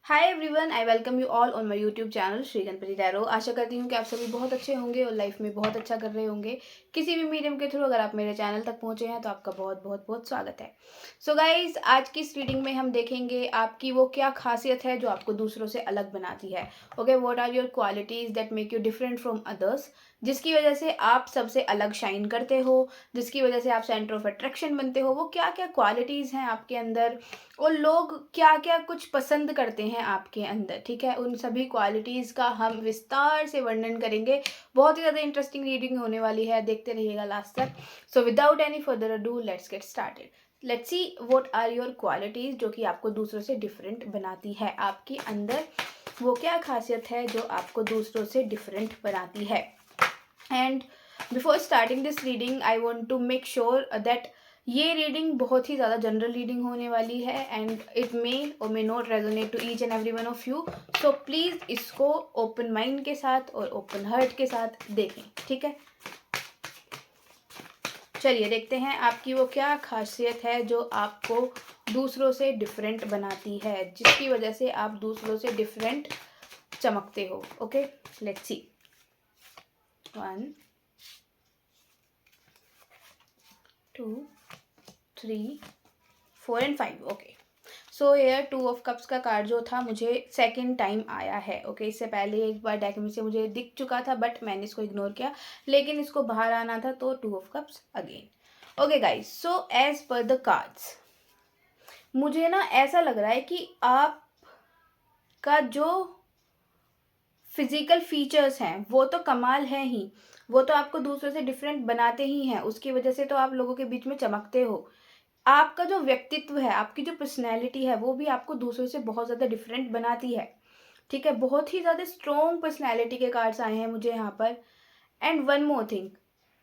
Hi everyone, I welcome you all on my YouTube channel Shri Ganapati tarot. आशा करती हूँ कि आप सभी बहुत अच्छे होंगे और लाइफ में बहुत अच्छा कर रहे होंगे। किसी भी मीडियम के थ्रू अगर आप मेरे चैनल तक पहुँचे हैं तो आपका बहुत बहुत बहुत स्वागत है। सो गाइज, आज की इस रीडिंग में हम देखेंगे आपकी वो क्या खासियत है जो आपको दूसरों से अलग बनाती है। Okay, what are your qualities that make you different from others, जिसकी वजह से आप सबसे अलग शाइन करते हो, जिसकी वजह से आप सेंटर ऑफ अट्रैक्शन बनते हो। वो क्या क्या क्वालिटीज़ हैं आपके अंदर और लोग क्या क्या कुछ पसंद करते हैं आपके अंदर। ठीक है, उन सभी क्वालिटीज़ का हम विस्तार से वर्णन करेंगे। बहुत ही ज़्यादा इंटरेस्टिंग रीडिंग होने वाली है, देखते रहिएगा लास्ट तक। So without any further ado, let's get started. Let's see what are your qualities जो कि आपको दूसरों से डिफरेंट बनाती है। आपके अंदर वो क्या खासियत है जो आपको दूसरों से डिफरेंट बनाती है। And before starting this reading I want to make sure that ये रीडिंग बहुत ही ज़्यादा जनरल रीडिंग होने वाली है एंड इट मे और may not resonate to each and every one of you. So please इसको ओपन माइंड के साथ और ओपन हार्ट के साथ देखें। ठीक है, चलिए देखते हैं आपकी वो क्या खासियत है जो आपको दूसरों से डिफरेंट बनाती है, जिसकी वजह से आप दूसरों से डिफरेंट चमकते हो। Okay, let's see. 1 2 3 4 and 5। Okay, so here 2 of cups का कार्ड जो था मुझे सेकेंड टाइम आया है। ओके, इससे पहले एक बार डेक में से मुझे दिख चुका था बट मैंने इसको इग्नोर किया, लेकिन इसको बाहर आना था तो 2 of cups again. Okay guys, so as per the cards मुझे ना ऐसा लग रहा है कि आप का जो फिजिकल फीचर्स हैं वो तो कमाल है ही, वो तो आपको दूसरों से डिफरेंट बनाते ही हैं, उसकी वजह से तो आप लोगों के बीच में चमकते हो। आपका जो व्यक्तित्व है, आपकी जो पर्सनैलिटी है, वो भी आपको दूसरों से बहुत ज़्यादा डिफरेंट बनाती है। ठीक है, बहुत ही ज़्यादा स्ट्रॉन्ग पर्सनैलिटी के कार्ड्स आए हैं मुझे यहाँ पर। एंड वन मोर थिंग,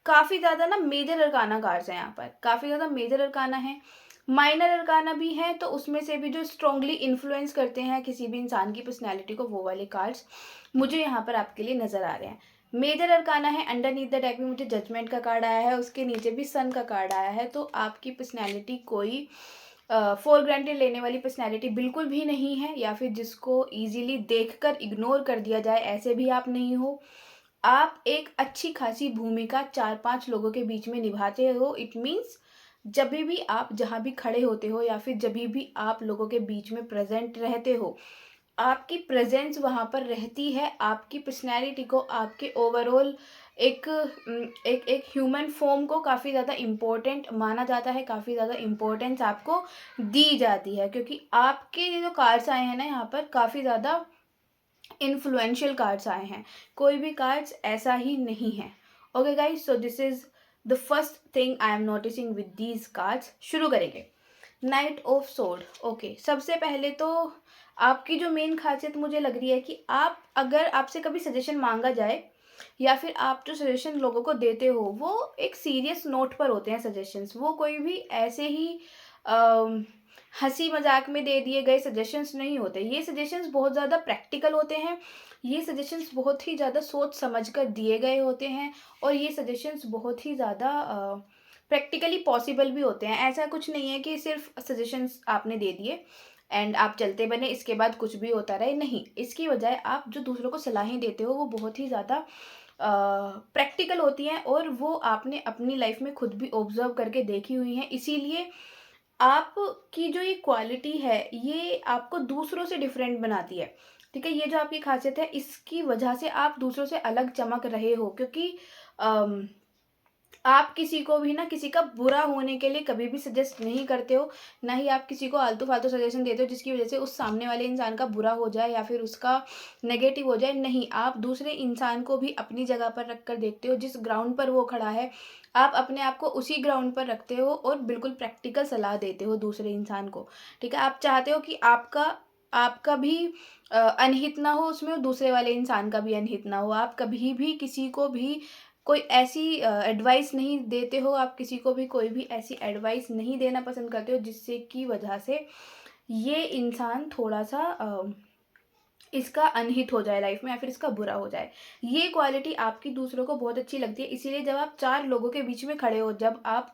काफ़ी ज़्यादा ना मेजर अरकाना कार्ड्स हैं यहाँ पर, काफ़ी ज़्यादा मेजर अरकाना है, माइनर अरकाना भी हैं, तो उसमें से भी जो स्ट्रॉन्गली इन्फ्लुएंस करते हैं किसी भी इंसान की पर्सनैलिटी को, वो वाले कार्ड्स मुझे यहाँ पर आपके लिए नज़र आ रहे हैं। मेजर अरकाना है, अंडरनीथ द डेक में मुझे जजमेंट का कार्ड आया है, उसके नीचे भी सन का कार्ड आया है। तो आपकी पर्सनैलिटी कोई फॉर ग्रांटेड लेने वाली पर्सनैलिटी बिल्कुल भी नहीं है, या फिर जिसको ईजिली देखकर इग्नोर कर दिया जाए, ऐसे भी आप नहीं हो। आप एक अच्छी खासी भूमिका 4-5 लोगों के बीच में निभाते हो। इट मीन्स जब भी आप जहाँ भी खड़े होते हो या फिर जब भी आप लोगों के बीच में प्रेजेंट रहते हो, आपकी प्रेजेंस वहाँ पर रहती है। आपकी पर्सनैलिटी को, आपके ओवरऑल एक एक ह्यूमन फॉर्म को काफ़ी ज़्यादा इम्पोर्टेंट माना जाता है, काफ़ी ज़्यादा इम्पोर्टेंस आपको दी जाती है, क्योंकि आपके जो कार्ड्स आए हैं ना यहाँ पर, काफ़ी ज़्यादा इन्फ्लुएंशियल कार्ड्स आए हैं। कोई भी कार्ड्स ऐसा ही नहीं है। Okay guys, so this is the first thing I am noticing with these cards. शुरू करेंगे। Night of sword. ओके, सबसे पहले तो आपकी जो मेन खासियत मुझे लग रही है कि आप, अगर आपसे कभी सजेशन मांगा जाए या फिर आप जो सजेशन लोगों को देते हो वो एक सीरियस नोट पर होते हैं सजेशंस, वो कोई भी ऐसे ही हंसी मजाक में दे दिए गए सजेशंस नहीं होते। ये सजेशंस बहुत ज़्यादा प्रैक्टिकल होते हैं, ये सजेशंस बहुत ही ज़्यादा सोच समझ कर दिए गए होते हैं, और ये सजेशंस बहुत ही ज़्यादा प्रैक्टिकली पॉसिबल भी होते हैं। ऐसा कुछ नहीं है कि सिर्फ सजेशंस आपने दे दिए एंड आप चलते बने, इसके बाद कुछ भी होता रहे। नहीं, इसकी बजाय आप जो दूसरों को सलाहें देते हो वो बहुत ही ज़्यादा प्रैक्टिकल होती हैं, और वो आपने अपनी लाइफ में खुद भी ऑब्जर्व करके देखी हुई हैं। इसीलिए आपकी जो ये क्वालिटी है ये आपको दूसरों से डिफरेंट बनाती है। ठीक है, ये जो आपकी खासियत है इसकी वजह से आप दूसरों से अलग चमक रहे हो, क्योंकि अम, आप किसी को भी ना किसी का बुरा होने के लिए कभी भी सजेस्ट नहीं करते हो, ना ही आप किसी को आलतू फालतू सजेशन देते हो जिसकी वजह से उस सामने वाले इंसान का बुरा हो जाए या फिर उसका नेगेटिव हो जाए। नहीं, आप दूसरे इंसान को भी अपनी जगह पर रख कर देखते हो, जिस ग्राउंड पर वो खड़ा है आप अपने आप को उसी ग्राउंड पर रखते हो और बिल्कुल प्रैक्टिकल सलाह देते हो दूसरे इंसान को। ठीक है, आप चाहते हो कि आपका आपका भी अनहित ना हो उसमें और दूसरे वाले इंसान का भी अनहित ना हो। आप कभी भी किसी को भी कोई ऐसी एडवाइस नहीं देते हो, आप किसी को भी कोई भी ऐसी एडवाइस नहीं देना पसंद करते हो जिससे की वजह से ये इंसान थोड़ा-सा इसका अनहित हो जाए लाइफ में या फिर इसका बुरा हो जाए। ये क्वालिटी आपकी दूसरों को बहुत अच्छी लगती है, इसीलिए जब आप 4 लोगों के बीच में खड़े हो, जब आप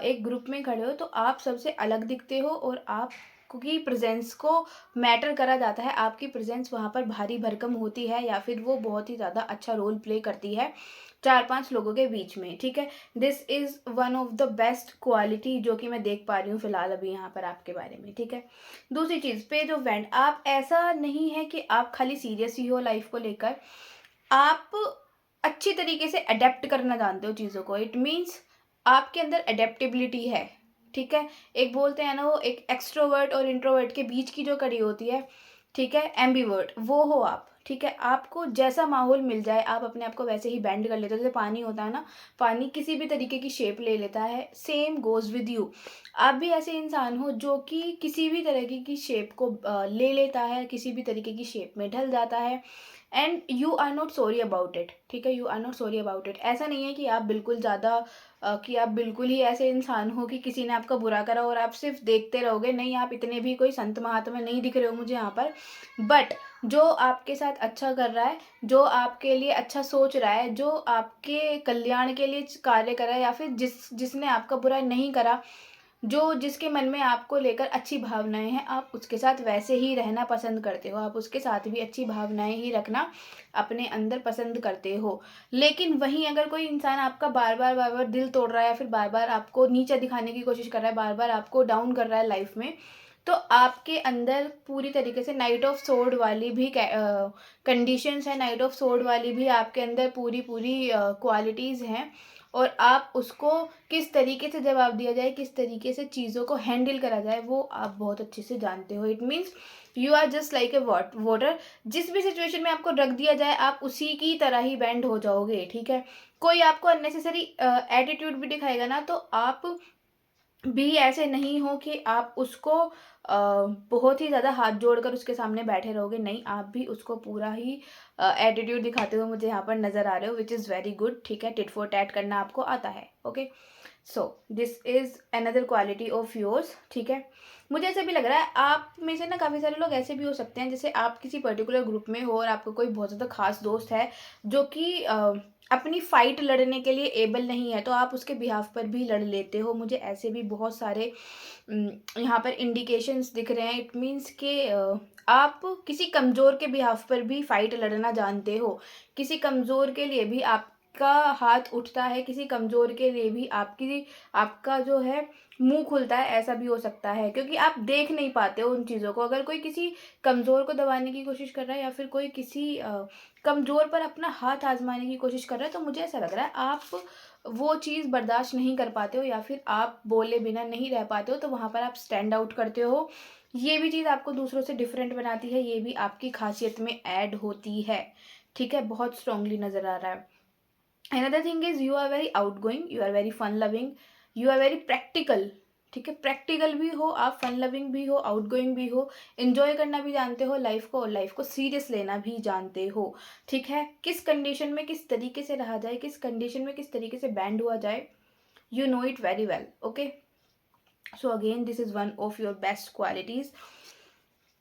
एक ग्रुप में खड़े हो तो आप सबसे अलग दिखते हो और आप आपकी प्रेजेंस को मैटर करा जाता है, आपकी प्रेजेंस वहाँ पर भारी भरकम होती है या फिर वो बहुत ही ज़्यादा अच्छा रोल प्ले करती है 4-5 लोगों के बीच में, ठीक है। This is one of the best quality जो कि मैं देख पा रही हूँ फिलहाल अभी यहाँ पर आपके बारे में, ठीक है। दूसरी चीज़, पेज ऑफ वेंट, आप ऐसा नहीं है कि आप खाली सीरियस ही हो लाइफ को लेकर, आप अच्छी तरीके से अडेप्ट करना जानते हो चीज़ों को। इट मीन्स आपके अंदर अडेप्टेबिलिटी है, ठीक है। एक बोलते हैं ना, वो एक एक्सट्रोवर्ट और इंट्रोवर्ट के बीच की जो कड़ी होती है, ठीक है, एम्बीवर्ट, वो हो आप, ठीक है। आपको जैसा माहौल मिल जाए आप अपने आप को वैसे ही बेंड कर लेते हो। जैसे पानी होता है ना, पानी किसी भी तरीके की शेप ले लेता है, सेम गोज विद यू। आप भी ऐसे इंसान हो जो कि किसी भी तरीके की शेप को ले लेता है, किसी भी तरीके की शेप में ढल जाता है, and you are not sorry about it, ठीक है। You are not sorry about it. ऐसा नहीं है कि आप बिल्कुल ज़्यादा कि आप बिल्कुल ही ऐसे इंसान हो कि किसी ने आपका बुरा करा और आप सिर्फ देखते रहोगे। नहीं, आप इतने भी कोई संत महात्मा नहीं दिख रहे हो मुझे यहाँ पर। बट जो आपके साथ अच्छा कर रहा है, जो आपके लिए अच्छा सोच रहा है, जो आपके कल्याण के लिए कार्य कर रहा है, या फिर जिसने आपका बुरा नहीं करा, जो जिसके मन में आपको लेकर अच्छी भावनाएं हैं, आप उसके साथ वैसे ही रहना पसंद करते हो। आप उसके साथ भी अच्छी भावनाएं ही रखना अपने अंदर पसंद करते हो। लेकिन वहीं अगर कोई इंसान आपका बार बार दिल तोड़ रहा है, या फिर बार बार आपको नीचा दिखाने की कोशिश कर रहा है, बार बार आपको डाउन कर रहा है लाइफ में, तो आपके अंदर पूरी तरीके से नाइट ऑफ सोर्ड वाली भी कंडीशंस है, नाइट ऑफ सोर्ड वाली भी आपके अंदर पूरी पूरी क्वालिटीज़ हैं। और आप उसको किस तरीके से जवाब दिया जाए, किस तरीके से चीज़ों को हैंडल करा जाए, वो आप बहुत अच्छे से जानते हो। It means you are just like a water, जिस भी सिचुएशन में आपको रख दिया जाए आप उसी की तरह ही बेंड हो जाओगे, ठीक है। कोई आपको अननेसेसरी एटीट्यूड भी दिखाएगा ना, तो आप भी ऐसे नहीं हो कि आप उसको बहुत ही ज़्यादा हाथ जोड़कर उसके सामने बैठे रहोगे। नहीं, आप भी उसको पूरा ही एटीट्यूड दिखाते हुए मुझे यहाँ पर नज़र आ रहे हो, विच इज़ वेरी गुड, ठीक है। टिट फॉर टैट करना आपको आता है, okay. So this is another quality of yours, ठीक है। मुझे ऐसा भी लग रहा है आप में से ना काफ़ी सारे लोग ऐसे भी हो सकते हैं, जैसे आप किसी पर्टिकुलर ग्रुप में हो और आपका कोई बहुत ज़्यादा खास दोस्त है जो कि अपनी फ़ाइट लड़ने के लिए एबल नहीं है, तो आप उसके बिहाफ पर भी लड़ लेते हो। मुझे ऐसे भी बहुत सारे यहाँ पर इंडिकेशंस दिख रहे हैं। इट मीन्स कि आप किसी कमज़ोर के बिहाफ पर भी फ़ाइट लड़ना जानते हो। किसी कमज़ोर के लिए भी आपका हाथ उठता है, किसी कमज़ोर के लिए भी आपका जो है मुँह खुलता है, ऐसा भी हो सकता है, क्योंकि आप देख नहीं पाते हो उन चीज़ों को। अगर कोई किसी कमज़ोर को दबाने की कोशिश कर रहा है, या फिर कोई किसी कमज़ोर पर अपना हाथ आज़माने की कोशिश कर रहा है, तो मुझे ऐसा लग रहा है आप वो चीज़ बर्दाश्त नहीं कर पाते हो, या फिर आप बोले बिना नहीं रह पाते हो, तो वहाँ पर आप स्टैंड आउट करते हो। ये भी चीज़ आपको दूसरों से डिफरेंट बनाती है, ये भी आपकी खासियत में ऐड होती है, ठीक है। बहुत स्ट्रांगली नज़र आ रहा है। Another thing is you are very outgoing, you are very fun loving, you are very practical, ठीक है। प्रैक्टिकल भी हो आप, फन लविंग भी हो, आउटगोइंग भी हो, एंजॉय करना भी जानते हो लाइफ को, और लाइफ को सीरियस लेना भी जानते हो, ठीक है। किस कंडीशन में किस तरीके से रहा जाए, किस कंडीशन में किस तरीके से बैंड हुआ जाए, you know it very well, okay। so again this is one of your best qualities।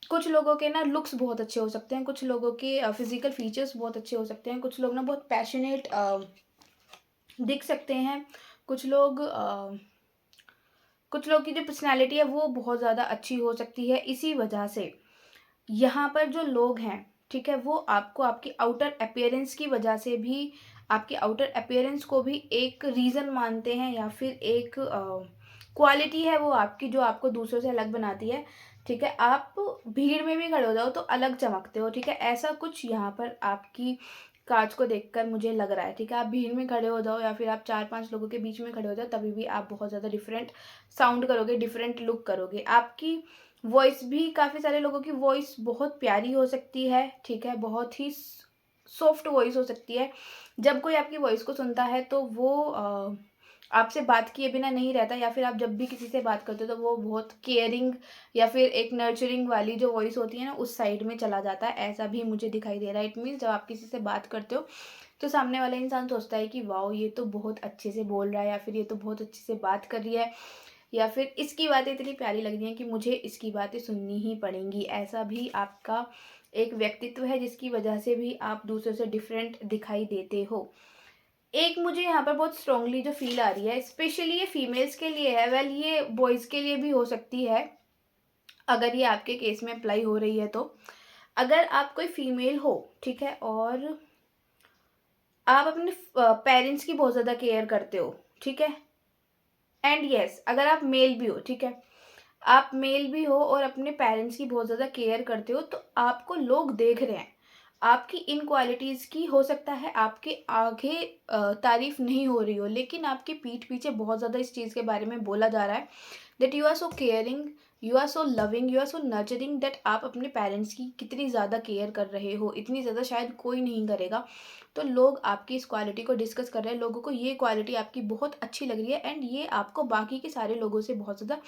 कुछ लोगों के ना लुक्स बहुत अच्छे हो सकते हैं, कुछ लोगों के फिजिकल फीचर्स बहुत अच्छे हो सकते हैं, कुछ लोग ना बहुत पैशनेट दिख सकते हैं, कुछ लोग कुछ लोग की जो पर्सनैलिटी है वो बहुत ज़्यादा अच्छी हो सकती है। इसी वजह से यहाँ पर जो लोग हैं, ठीक है, वो आपको आपकी आउटर अपीयरेंस की वजह से भी, आपके आउटर अपीयरेंस को भी एक रीज़न मानते हैं, या फिर एक क्वालिटी है वो आपकी जो आपको दूसरों से अलग बनाती है, ठीक है। आप भीड़ में भी खड़े हो जाओ तो अलग चमकते हो, ठीक है। ऐसा कुछ यहाँ पर आपकी काज को देखकर मुझे लग रहा है, ठीक है। आप भीड़ में खड़े हो जाओ या फिर आप 4-5 लोगों के बीच में खड़े हो जाओ, तभी भी आप बहुत ज़्यादा डिफरेंट साउंड करोगे, डिफरेंट लुक करोगे। आपकी वॉइस भी, काफ़ी सारे लोगों की वॉइस बहुत प्यारी हो सकती है, ठीक है, बहुत ही सॉफ्ट वॉइस हो सकती है। जब कोई आपकी वॉइस को सुनता है तो वो आपसे बात किए बिना नहीं रहता, या फिर आप जब भी किसी से बात करते हो तो वो बहुत केयरिंग या फिर एक नर्चरिंग वाली जो वॉइस होती है ना, उस साइड में चला जाता है। ऐसा भी मुझे दिखाई दे रहा है। इट मीन्स जब आप किसी से बात करते हो तो सामने वाला इंसान सोचता है कि वाओ, ये तो बहुत अच्छे से बोल रहा है, या फिर ये तो बहुत अच्छे से बात कर रही है, या फिर इसकी बातें इतनी प्यारी लग रही हैं कि मुझे इसकी बातें सुननी ही पड़ेंगी। ऐसा भी आपका एक व्यक्तित्व है जिसकी वजह से भी आप दूसरों से डिफरेंट दिखाई देते हो। एक मुझे यहाँ पर बहुत स्ट्रांगली जो फील आ रही है, स्पेशली ये फीमेल्स के लिए है, वेल ये बॉयज़ के लिए भी हो सकती है। अगर ये आपके केस में अप्लाई हो रही है तो अगर आप कोई फीमेल हो, ठीक है, और आप अपने पेरेंट्स की बहुत ज़्यादा केयर करते हो, ठीक है, एंड यस अगर आप मेल भी हो, ठीक है, आप मेल भी हो और अपने पेरेंट्स की बहुत ज़्यादा केयर करते हो, तो आपको लोग देख रहे हैं। आपकी इन क्वालिटीज़ की हो सकता है आपके आगे तारीफ़ नहीं हो रही हो, लेकिन आपकी पीठ पीछे बहुत ज़्यादा इस चीज़ के बारे में बोला जा रहा है that you are so caring, you are so loving, you are so nurturing, that आप अपने पेरेंट्स की कितनी ज़्यादा केयर कर रहे हो, इतनी ज़्यादा शायद कोई नहीं करेगा। तो लोग आपकी इस क्वालिटी को डिस्कस कर रहे हैं, लोगों को ये क्वालिटी आपकी बहुत अच्छी लग रही है एंड ये आपको बाकी के सारे लोगों से बहुत ज़्यादा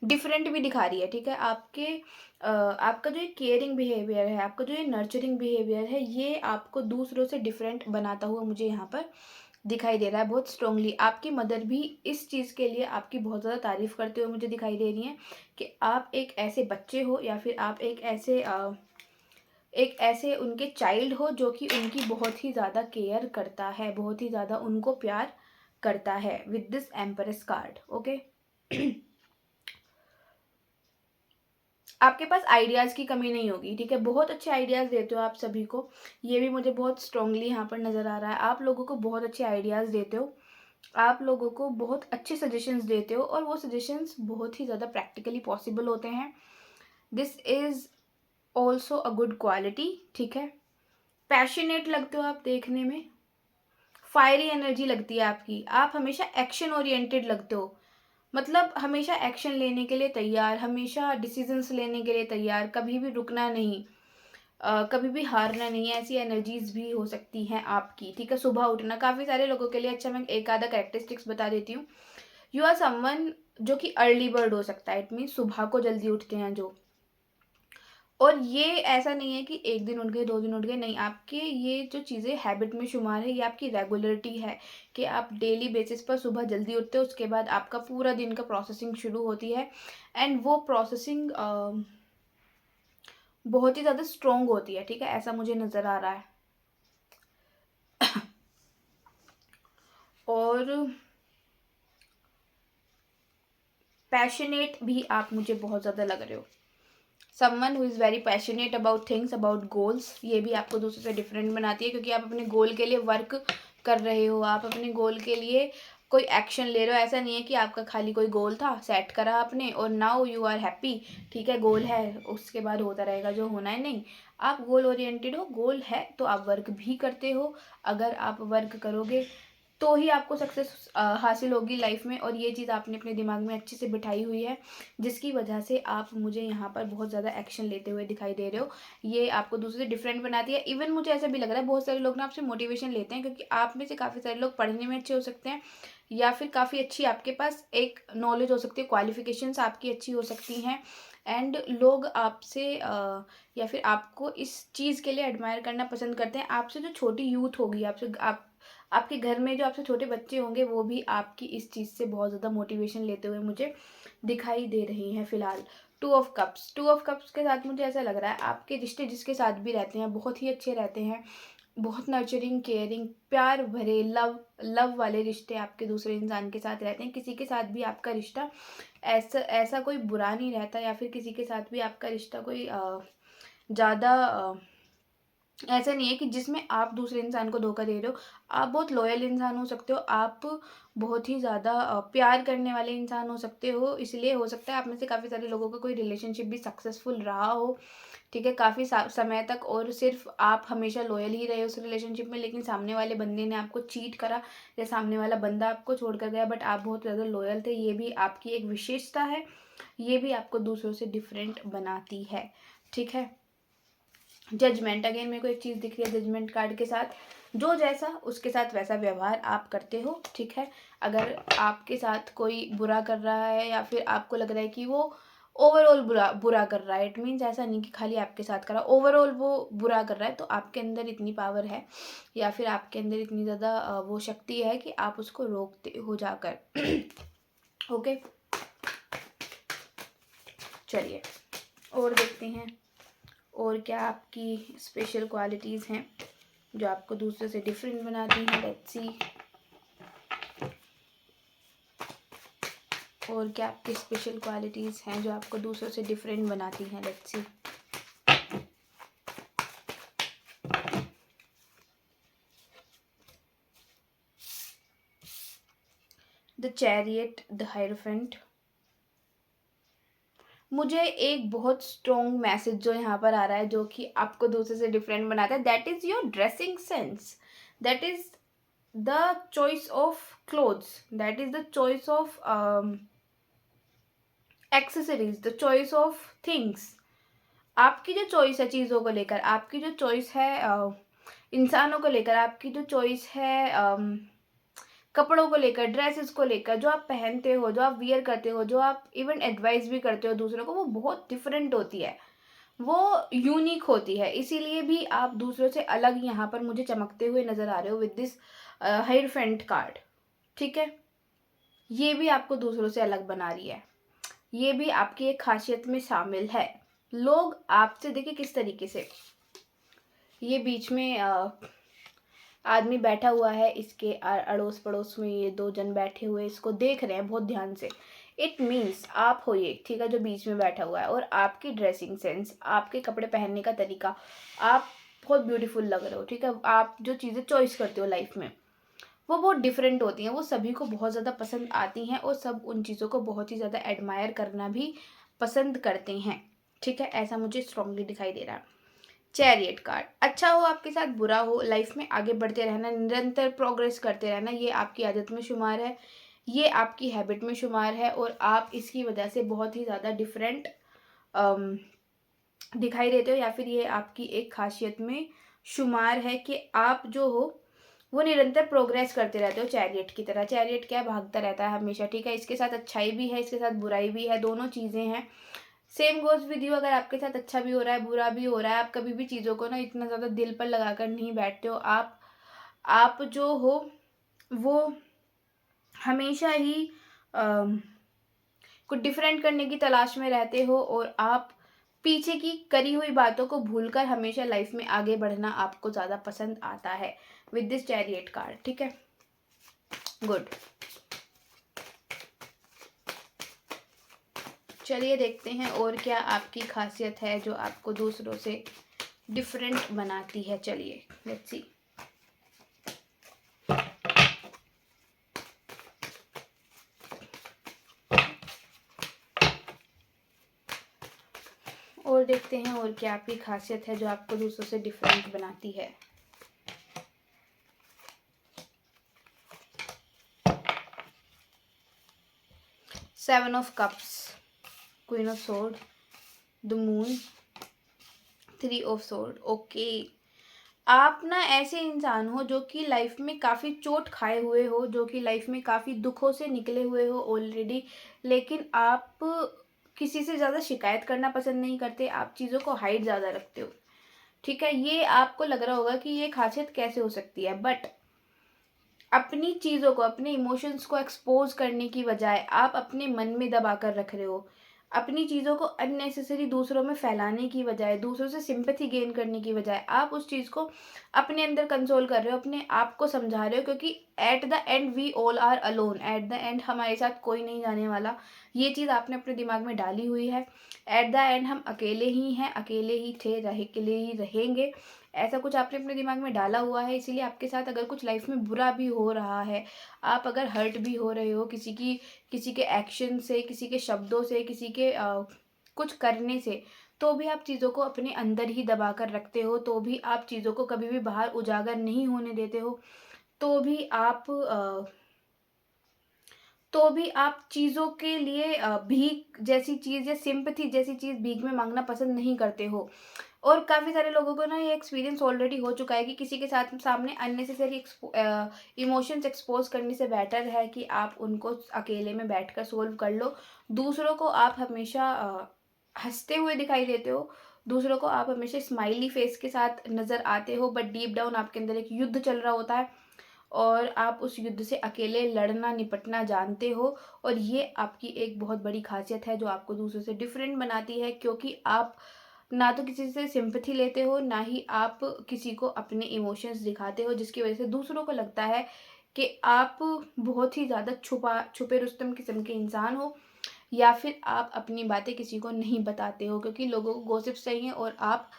डिफरेंट भी दिखा रही है, ठीक है। आपका जो ये केयरिंग बिहेवियर है, आपका जो ये नर्चरिंग बिहेवियर है, ये आपको दूसरों से डिफरेंट बनाता हुआ मुझे यहाँ पर दिखाई दे रहा है बहुत स्ट्रांगली। आपकी मदर भी इस चीज़ के लिए आपकी बहुत ज़्यादा तारीफ़ करते हुए मुझे दिखाई दे रही हैं कि आप एक ऐसे बच्चे हो या फिर आप एक ऐसे उनके चाइल्ड हो जो कि उनकी बहुत ही ज़्यादा केयर करता है, बहुत ही ज़्यादा उनको प्यार करता है with this empress card. Okay. आपके पास आइडियाज़ की कमी नहीं होगी, ठीक है, बहुत अच्छे आइडियाज़ देते हो आप सभी को, ये भी मुझे बहुत स्ट्रांगली यहाँ पर नज़र आ रहा है। आप लोगों को बहुत अच्छे आइडियाज़ देते हो, आप लोगों को बहुत अच्छे सजेशंस देते हो और वो सजेशंस बहुत ही ज़्यादा प्रैक्टिकली पॉसिबल होते हैं। This is also a good quality, ठीक है। पैशनेट लगते हो आप देखने में, फायरी एनर्जी लगती है आपकी, आप हमेशा एक्शन ओरिएंटेड लगते हो, मतलब हमेशा एक्शन लेने के लिए तैयार, हमेशा डिसीजंस लेने के लिए तैयार, कभी भी रुकना नहीं, कभी भी हारना नहीं है, ऐसी एनर्जीज भी हो सकती हैं आपकी, ठीक है। सुबह उठना काफ़ी सारे लोगों के लिए, अच्छा मैं एक आधा कैरेक्टरिस्टिक्स बता देती हूँ। यू आर समवन जो कि अर्ली बर्ड हो सकता है, इट मीन सुबह को जल्दी उठते हैं जो, और ये ऐसा नहीं है कि एक दिन उठ गए, 2 दिन उठ गए, नहीं, आपके ये जो चीज़ें हैबिट में शुमार है, ये आपकी रेगुलरिटी है कि आप डेली बेसिस पर सुबह जल्दी उठते हो, उसके बाद आपका पूरा दिन का प्रोसेसिंग शुरू होती है एंड वो प्रोसेसिंग बहुत ही ज़्यादा स्ट्रॉन्ग होती है, ठीक है, ऐसा मुझे नज़र आ रहा है। और पैशनेट भी आप मुझे बहुत ज़्यादा लग रहे हो, someone who is very passionate about things, about goals, ये भी आपको दूसरों से डिफरेंट बनाती है क्योंकि आप अपने गोल के लिए वर्क कर रहे हो, आप अपने गोल के लिए कोई एक्शन ले रहे हो। ऐसा नहीं है कि आपका खाली कोई गोल था, सेट करा आपने और नाउ यू आर हैप्पी, ठीक है, गोल है उसके बाद होता रहेगा जो होना है, नहीं, आप गोल ओरिएंटेड हो, गोल है तो आप वर्क भी करते हो। अगर आप वर्क करोगे तो ही आपको सक्सेस हासिल होगी लाइफ में, और ये चीज़ आपने अपने दिमाग में अच्छे से बिठाई हुई है, जिसकी वजह से आप मुझे यहाँ पर बहुत ज़्यादा एक्शन लेते हुए दिखाई दे रहे हो। ये आपको दूसरे से डिफरेंट बनाती है। इवन मुझे ऐसा भी लग रहा है बहुत सारे लोग ना आपसे मोटिवेशन लेते हैं क्योंकि आप में से काफ़ी सारे लोग पढ़ने में अच्छे हो सकते हैं या फिर काफ़ी अच्छी आपके पास एक नॉलेज हो सकती है, क्वालिफिकेशंस आपकी अच्छी हो सकती हैं एंड लोग आपसे या फिर आपको इस चीज़ के लिए एडमायर करना पसंद करते हैं। आपसे जो छोटी यूथ होगी, आपके घर में जो आपसे छोटे बच्चे होंगे, वो भी आपकी इस चीज़ से बहुत ज़्यादा मोटिवेशन लेते हुए मुझे दिखाई दे रही हैं फ़िलहाल। टू ऑफ कप्स के साथ मुझे ऐसा लग रहा है आपके रिश्ते जिसके साथ भी रहते हैं बहुत ही अच्छे रहते हैं, बहुत नर्चरिंग, केयरिंग, प्यार भरे, लव लव वाले रिश्ते आपके दूसरे इंसान के साथ रहते हैं। किसी के साथ भी आपका रिश्ता ऐसा ऐसा कोई बुरा नहीं रहता या फिर किसी के साथ भी आपका रिश्ता कोई ज़्यादा ऐसा नहीं है कि जिसमें आप दूसरे इंसान को धोखा दे रहे हो। आप बहुत लॉयल इंसान हो सकते हो, आप बहुत ही ज़्यादा प्यार करने वाले इंसान हो सकते हो, इसलिए हो सकता है आप में से काफ़ी सारे लोगों का कोई रिलेशनशिप भी सक्सेसफुल रहा हो, ठीक है, काफ़ी समय तक, और सिर्फ आप हमेशा लॉयल ही रहे उस रिलेशनशिप में, लेकिन सामने वाले बंदे ने आपको चीट करा या सामने वाला बंदा आपको छोड़ कर गया, बट आप बहुत ज़्यादा लॉयल थे। ये भी आपकी एक विशेषता है, ये भी आपको दूसरों से डिफरेंट बनाती है, ठीक है। जजमेंट, अगेन मेरे को एक चीज़ दिख रही है जजमेंट कार्ड के साथ, जो जैसा उसके साथ वैसा व्यवहार आप करते हो, ठीक है। अगर आपके साथ कोई बुरा कर रहा है या फिर आपको लग रहा है कि वो ओवरऑल बुरा बुरा कर रहा है, इट मीन्स ऐसा नहीं कि खाली आपके साथ करा, ओवरऑल वो बुरा कर रहा है, तो आपके अंदर इतनी पावर है या फिर आपके अंदर इतनी ज़्यादा वो शक्ति है कि आप उसको रोकते हो जाकर। ओके, चलिए और देखते हैं और क्या आपकी स्पेशल क्वालिटीज़ हैं जो आपको दूसरे से डिफरेंट बनाती हैं। Let's see. और क्या आपकी स्पेशल क्वालिटीज़ हैं जो आपको दूसरों से डिफरेंट बनाती हैं? Let's see. The chariot, the hierophant. मुझे एक बहुत स्ट्रॉन्ग मैसेज जो यहाँ पर आ रहा है, जो कि आपको दूसरे से डिफरेंट बनाता है, that is your dressing sense, that is the choice of clothes, that is the choice of accessories, the choice of things. आपकी जो चॉइस है चीज़ों को लेकर, आपकी जो चॉइस है इंसानों को लेकर, आपकी जो चॉइस है कपड़ों को लेकर, ड्रेसेस को लेकर, जो आप पहनते हो, जो आप वियर करते हो, जो आप इवन एडवाइस भी करते हो दूसरों को, वो बहुत डिफरेंट होती है, वो यूनिक होती है। इसीलिए भी आप दूसरों से अलग यहाँ पर मुझे चमकते हुए नज़र आ रहे हो विद दिस हायरफेंट कार्ड। ठीक है, ये भी आपको दूसरों से अलग बना रही है, ये भी आपकी एक खासियत में शामिल है। लोग आपसे देखिए किस तरीके से, ये बीच में आदमी बैठा हुआ है, इसके अड़ोस पड़ोस में ये दो जन बैठे हुए इसको देख रहे हैं बहुत ध्यान से। इट मीन्स आप हो ये, ठीक है, जो बीच में बैठा हुआ है। और आपकी ड्रेसिंग सेंस, आपके कपड़े पहनने का तरीका, आप बहुत ब्यूटीफुल लग रहे हो, ठीक है। आप जो चीज़ें चॉइस करते हो लाइफ में वो बहुत डिफरेंट होती हैं, वो सभी को बहुत ज़्यादा पसंद आती हैं और सब उन चीज़ों को बहुत ही ज़्यादा एडमायर करना भी पसंद करते हैं। ठीक है, ऐसा मुझे स्ट्रांगली दिखाई दे रहा है। चैरियट कार्ड, अच्छा हो आपके साथ बुरा हो, लाइफ में आगे बढ़ते रहना, निरंतर प्रोग्रेस करते रहना, ये आपकी आदत में शुमार है, ये आपकी हैबिट में शुमार है। और आप इसकी वजह से बहुत ही ज़्यादा डिफरेंट दिखाई देते हो, या फिर ये आपकी एक खासियत में शुमार है कि आप जो हो वो निरंतर प्रोग्रेस करते रहते हो चैरियट की तरह। चैरियट क्या, भागता रहता है हमेशा, ठीक है। इसके साथ अच्छाई भी है, इसके साथ बुराई भी है, दोनों चीज़ें हैं। सेम गोज विद यू, अगर आपके साथ अच्छा भी हो रहा है बुरा भी हो रहा है, आप कभी भी चीज़ों को ना इतना ज़्यादा दिल पर लगा कर नहीं बैठते हो। आप जो हो वो हमेशा ही कुछ डिफरेंट करने की तलाश में रहते हो, और आप पीछे की करी हुई बातों को भूलकर हमेशा लाइफ में आगे बढ़ना आपको ज़्यादा पसंद आता है विद दिस चैरियट कार्ड। ठीक है, गुड। चलिए देखते हैं और क्या आपकी खासियत है जो आपको दूसरों से डिफरेंट बनाती है। चलिए लेट्स सी। और देखते हैं और क्या आपकी खासियत है जो आपको दूसरों से डिफरेंट बनाती है। Seven of cups, queen of sword, the moon, three of sword. Okay, आप ना ऐसे इंसान हो जो कि लाइफ में काफ़ी चोट खाए हुए हो, जो कि लाइफ में काफ़ी दुखों से निकले हुए हो ऑलरेडी, लेकिन आप किसी से ज़्यादा शिकायत करना पसंद नहीं करते, आप चीज़ों को हाइड ज़्यादा रखते हो। ठीक है, ये आपको लग रहा होगा कि ये खासियत कैसे हो सकती है, बट अपनी चीज़ों को, अपने इमोशंस को एक्सपोज करने की बजाय आप अपने मन में दबा कर रख रहे हो। अपनी चीज़ों को अननेसेसरी दूसरों में फैलाने की बजाय, दूसरों से सिंपैथी गेन करने की बजाय आप उस चीज़ को अपने अंदर कंसोल कर रहे हो, अपने आप को समझा रहे हो, क्योंकि at the end we all are alone. At the end हमारे साथ कोई नहीं जाने वाला, ये चीज़ आपने अपने दिमाग में डाली हुई है। एट द एंड हम अकेले ही हैं, अकेले ही थे, अकेले ही रहेंगे, ऐसा कुछ आपने अपने दिमाग में डाला हुआ है। इसीलिए आपके साथ अगर कुछ लाइफ में बुरा भी हो रहा है, आप अगर हर्ट भी हो रहे हो किसी के एक्शन से, किसी के शब्दों से, किसी के कुछ करने से, तो भी आप चीज़ों को अपने अंदर ही दबा कर रखते हो, तो भी आप चीज़ों को कभी भी बाहर उजागर नहीं होने देते हो, तो भी आप चीज़ों के लिए भीख जैसी चीज़ या सिंपैथी जैसी चीज़ भीख में मांगना पसंद नहीं करते हो। और काफ़ी सारे लोगों को ना ये एक्सपीरियंस ऑलरेडी हो चुका है कि किसी के साथ सामने अननेसेसरी इमोशंस एक्सपोज करने से बेटर है कि आप उनको अकेले में बैठकर सोल्व कर लो। दूसरों को आप हमेशा हंसते हुए दिखाई देते हो, दूसरों को आप हमेशा स्माइली फेस के साथ नज़र आते हो, बट डीप डाउन आपके अंदर एक युद्ध चल रहा होता है, और आप उस युद्ध से अकेले लड़ना निपटना जानते हो। और ये आपकी एक बहुत बड़ी खासियत है जो आपको दूसरों से डिफरेंट बनाती है, क्योंकि आप ना तो किसी से सिंपैथी लेते हो, ना ही आप किसी को अपने इमोशंस दिखाते हो, जिसकी वजह से दूसरों को लगता है कि आप बहुत ही ज़्यादा छुपे रुस्तम किस्म के इंसान हो, या फिर आप अपनी बातें किसी को नहीं बताते हो क्योंकि लोगों को गॉसिप चाहिए और आप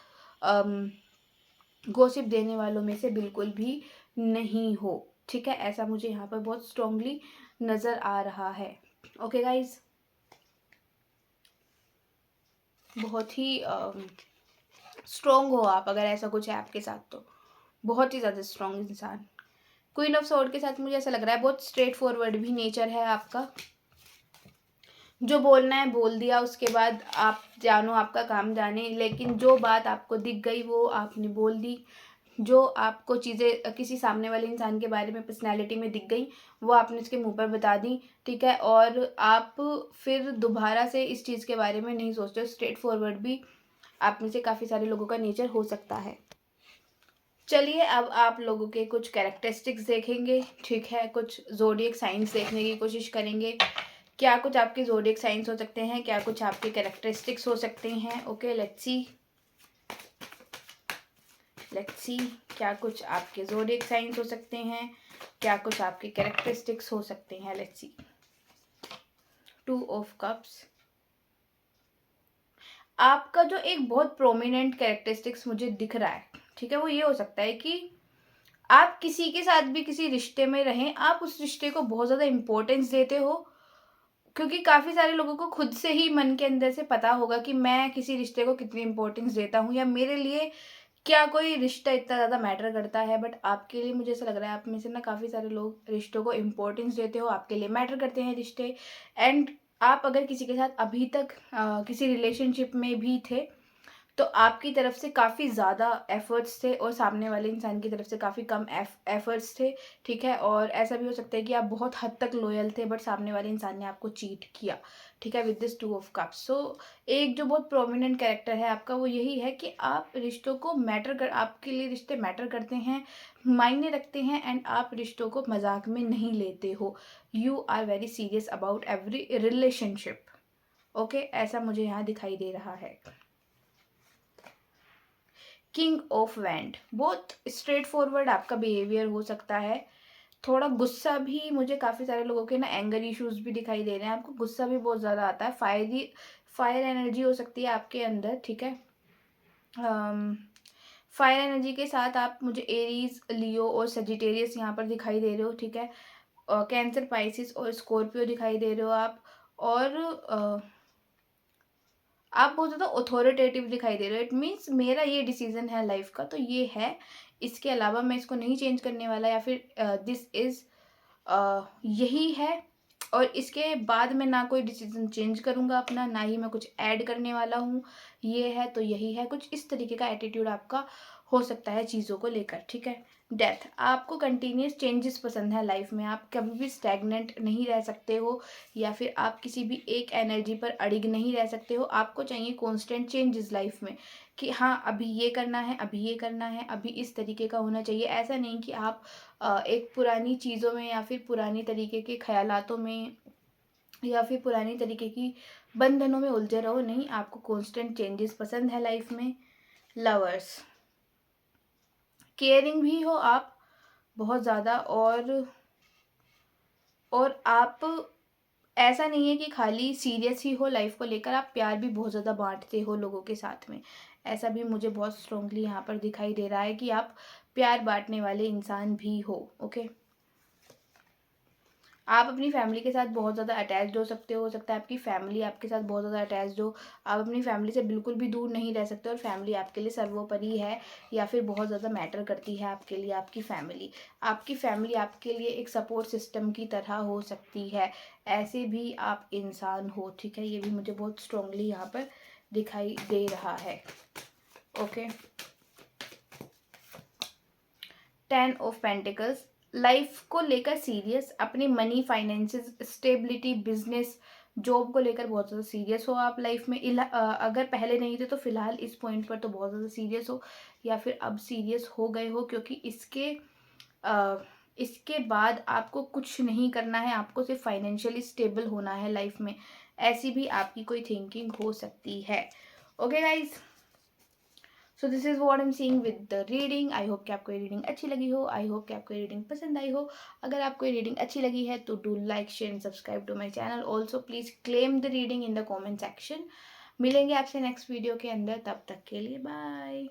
गॉसिप देने वालों में से बिल्कुल भी नहीं हो। ठीक है, ऐसा मुझे यहाँ पर बहुत स्ट्रांगली नज़र आ रहा है। ओके गाइज, बहुत ही स्ट्रॉन्ग हो आप, अगर ऐसा कुछ है आपके साथ तो बहुत ही ज़्यादा स्ट्रॉन्ग इंसान। क्वीन ऑफ स्वॉर्ड के साथ मुझे ऐसा लग रहा है बहुत स्ट्रेट फॉरवर्ड भी नेचर है आपका, जो बोलना है बोल दिया, उसके बाद आप जानो आपका काम जाने। लेकिन जो बात आपको दिख गई वो आपने बोल दी, जो आपको चीज़ें किसी सामने वाले इंसान के बारे में पर्सनैलिटी में दिख गई वो आपने उसके मुंह पर बता दी। ठीक है, और आप फिर दोबारा से इस चीज़ के बारे में नहीं सोचते। स्ट्रेट फॉरवर्ड भी आप में से काफ़ी सारे लोगों का नेचर हो सकता है। चलिए अब आप लोगों के कुछ कैरेक्टरिस्टिक्स देखेंगे। ठीक है, कुछ ज़ोडिएक साइंस देखने की कोशिश करेंगे। क्या कुछ आपके ज़ोडिएक साइंस हो सकते हैं, क्या कुछ आपके कैरेक्टरिस्टिक्स हो सकते हैं। ओके, लेट्स सी क्या कुछ आपके ज़ोडिएक साइंस हो सकते हैं, क्या कुछ आपके कैरेक्टरिस्टिक्स हो सकते हैं। Let's see. 2 of cups. आपका जो एक बहुत प्रोमिनेंट कैरेक्टरिस्टिक्स मुझे दिख रहा है, ठीक है, वो ये हो सकता है कि आप किसी के साथ भी किसी रिश्ते में रहें, आप उस रिश्ते को बहुत ज़्यादा इम्पोर्टेंस देते हो, क्योंकि काफ़ी सारे लोगों को खुद से ही मन के अंदर से पता होगा कि मैं किसी रिश्ते को कितनी इम्पोर्टेंस देता हूँ, या मेरे लिए क्या कोई रिश्ता इतना ज़्यादा मैटर करता है। बट आपके लिए मुझे ऐसा लग रहा है आप में से ना काफ़ी सारे लोग रिश्तों को इम्पोर्टेंस देते हो, आपके लिए मैटर करते हैं रिश्ते। एंड आप अगर किसी के साथ अभी तक किसी रिलेशनशिप में भी थे तो आपकी तरफ से काफ़ी ज़्यादा एफ़र्ट्स थे और सामने वाले इंसान की तरफ से काफ़ी कम एफ़र्ट्स थे। ठीक है, और ऐसा भी हो सकता है कि आप बहुत हद तक लॉयल थे बट सामने वाले इंसान ने आपको चीट किया। ठीक है, विद दिस 2 ऑफ कप्स। सो एक जो बहुत प्रोमिनेंट कैरेक्टर है आपका वो यही है कि आप रिश्तों को आपके लिए रिश्ते मैटर करते हैं, मायने रखते हैं, एंड आप रिश्तों को मजाक में नहीं लेते हो। You are very serious about every relationship. Okay, ऐसा मुझे यहाँ दिखाई दे रहा है। किंग ऑफ वैंड, बहुत स्ट्रेट फॉरवर्ड आपका बिहेवियर हो सकता है। थोड़ा गुस्सा भी मुझे काफ़ी सारे लोगों के ना एंगर इश्यूज भी दिखाई दे रहे हैं, आपको गुस्सा भी बहुत ज़्यादा आता है। फायर एनर्जी हो सकती है आपके अंदर। ठीक है, फायर एनर्जी के साथ आप मुझे एरीज, लियो और सजिटेरियस यहाँ पर दिखाई दे रहे हो। ठीक है, कैंसर, पाइसिस और स्कॉर्पियो दिखाई दे रहे हो आप। और आप बहुत ज़्यादा अथॉरिटेटिव दिखाई दे रहे हो। इट मीन्स मेरा ये डिसीजन है लाइफ का तो ये है, इसके अलावा मैं इसको नहीं चेंज करने वाला, या फिर दिस इज़ यही है और इसके बाद मैं ना कोई डिसीजन चेंज करूँगा अपना, ना ही मैं कुछ ऐड करने वाला हूँ। ये है तो यही है, कुछ इस तरीके का एटीट्यूड आपका हो सकता है चीज़ों को लेकर। ठीक है, डेथ, आपको कंटिन्यूस चेंजेस पसंद है लाइफ में, आप कभी भी स्टैग्नेंट नहीं रह सकते हो, या फिर आप किसी भी एक एनर्जी पर अड़िग नहीं रह सकते हो। आपको चाहिए कॉन्स्टेंट चेंजेस लाइफ में, कि हाँ अभी ये करना है, अभी ये करना है, अभी इस तरीके का होना चाहिए। ऐसा नहीं कि आप एक पुरानी चीज़ों में या फिर पुरानी तरीके के ख्यालातों में या फिर पुरानी तरीके की बंधनों में उलझे रहो। नहीं, आपको कॉन्स्टेंट चेंजेस पसंद है लाइफ में। लवर्स, केयरिंग भी हो आप बहुत ज़्यादा, और आप ऐसा नहीं है कि खाली सीरियस ही हो लाइफ को लेकर, आप प्यार भी बहुत ज़्यादा बांटते हो लोगों के साथ में। ऐसा भी मुझे बहुत स्ट्रांगली यहाँ पर दिखाई दे रहा है कि आप प्यार बांटने वाले इंसान भी हो। ओके, आप अपनी फैमिली के साथ बहुत ज़्यादा अटैच्ड हो सकता है आपकी फैमिली आपके साथ बहुत ज़्यादा अटैच्ड हो। आप अपनी फैमिली से बिल्कुल भी दूर नहीं रह सकते और फैमिली आपके लिए सर्वोपरि है, या फिर बहुत ज़्यादा मैटर करती है आपके लिए आपकी फैमिली आपके लिए एक सपोर्ट सिस्टम की तरह हो सकती है। ऐसे भी आप इंसान हो। ठीक है, ये भी मुझे बहुत स्ट्रांगली यहाँ पर दिखाई दे रहा है। ओके, 10 ऑफ पेंटिकल्स, लाइफ को लेकर सीरियस, अपनी money, finances, stability, business, job को लेकर बहुत ज़्यादा सीरियस हो आप लाइफ में। अगर पहले नहीं थे तो फिलहाल इस पॉइंट पर तो बहुत ज़्यादा सीरियस हो, या फिर अब सीरियस हो गए हो, क्योंकि इसके बाद आपको कुछ नहीं करना है, आपको सिर्फ फाइनेंशियली स्टेबल होना है लाइफ में। ऐसी भी आपकी कोई थिंकिंग हो सकती है। Okay guys, so this is what I am seeing with the reading. I hope कि आपको ये रीडिंग अच्छी लगी हो, आई होप कि आपको ये रीडिंग पसंद आई हो। अगर आपको ये रीडिंग अच्छी लगी है तो do like share and subscribe to my channel. Also please claim the reading in the comment section. मिलेंगे आपसे नेक्स्ट वीडियो के अंदर, तब तक के लिए बाय।